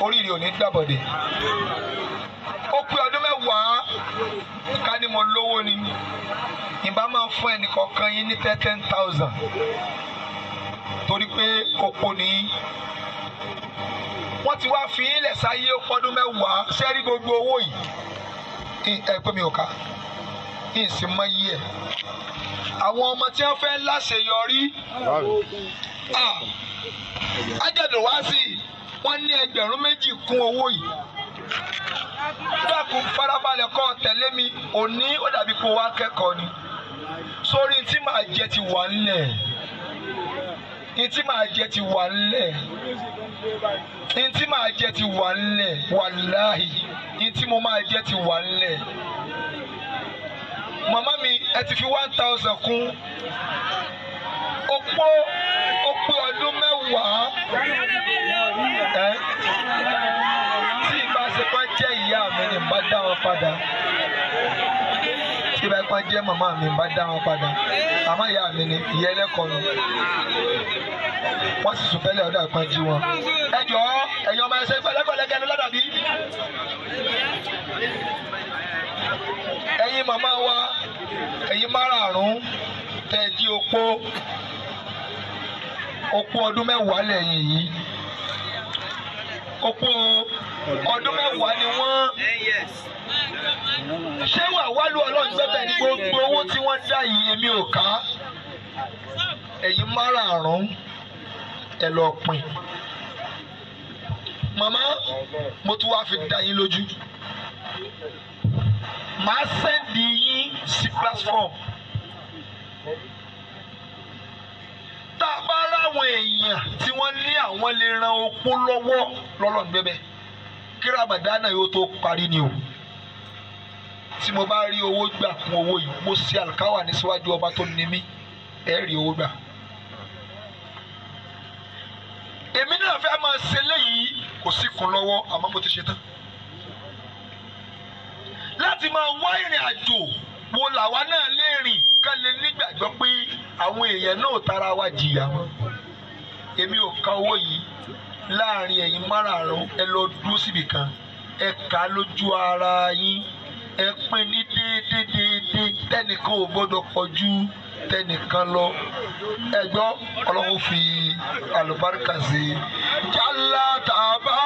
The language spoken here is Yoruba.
oríire ò ní gbàbọ̀dé. Ó pé ọdún mẹ́wàá ká ní mo lówó ni ìbá máa fún ẹnì kọ̀ọ̀kan yín ní 10,000 torí pé opó ni wọ́n ti wá fi ilẹ̀ sáyé ọdún mẹ́wàá sẹ́rí gbogbo owó yìí ẹ pé mi ò ká ìsìn mọ́ yí ẹ̀ àwọn ọmọ tí wọ́n fẹ́ láṣeyọrí ájẹ̀dùn wá sí wọ́n ní 2,000 kún owó yìí dákun farabalẹ̀ kọ́ tẹ̀lé mi òní ó dàbí kó wá kẹ́kọ̀ọ́ ni sórí tí màá jẹ ti wà ńlẹ̀ tí màá jẹ ti wà ńlẹ̀ tí màá jẹ ti wà ńlẹ̀ wàláhì tí mo máa jẹ ti wà ńlẹ̀ màmá mi ẹ ti fi 1,000 kún opó ọdún mẹ́wàá tí ìbáṣepọ̀ jẹ́ ìyá mi ni bá dá wọn padà tí ìbáṣepọ̀ jẹ́ màmá mi bá dá wọn padà àmọ́ ìyá mi ni ìyá ẹlẹ́kọ̀ọ́ ni wọ́n sì sùn tẹ́lẹ̀ ọ̀dà kan jí wọn. ẹ jọ̀ọ́ ẹ̀yin ọmọ ẹsẹ̀ gbẹ̀lẹ́gbẹ̀lẹ́gẹ́ ló ládàbí. ẹ̀yin màmá wa ẹ̀yin márààrún tẹ̀ jí opó ọdún mẹ́wàá lẹ́yìn yìí opó ọdún mẹ́wàá ni wọ́n ṣé wà wálú ọlọ́run gbẹ́bẹ̀ ní gbogbo owó tí wọ́n dá yìí èmi ò ká ẹ̀yin márààrún ẹ lọ pín màmá mo tún wá fi dá yín lójú màá sẹ́ndì yín sí platform tá a bá ráwọn èèyàn tí wọ́n ní àwọn lè ran opó lọ́wọ́ lọ́lọ́ gbẹ́bẹ́ kí Ramadan yóò tó parí ni o tí mo bá rí owó gbà kún owó yìí mo ṣe àlùkáwà ní síwájú ọba tó ní mí ẹ rí owó gbà. èmi náà fẹ́ máa ṣe léyìí kò sí kun lọ́wọ́ àmọ́ mo ti ṣe tán. láti máa wá ìrìn àjò wo làwa náà lè rìn ká lè nígbàgbọ́ pé àwọn èèyàn náà tara wa jìyà mọ́. èmi ò ka owó yìí láàrin ẹ̀yin márààrún ẹ lọ dúró síbì kan ẹ kà lójú ara yín ẹ pín ní déédéé tẹnìkan ò gbọ́dọ̀ kọjú tẹnìkan lọ ẹ gbọ́ Ọlọ́run fi àlùbáríkà sí i. jálá tàbá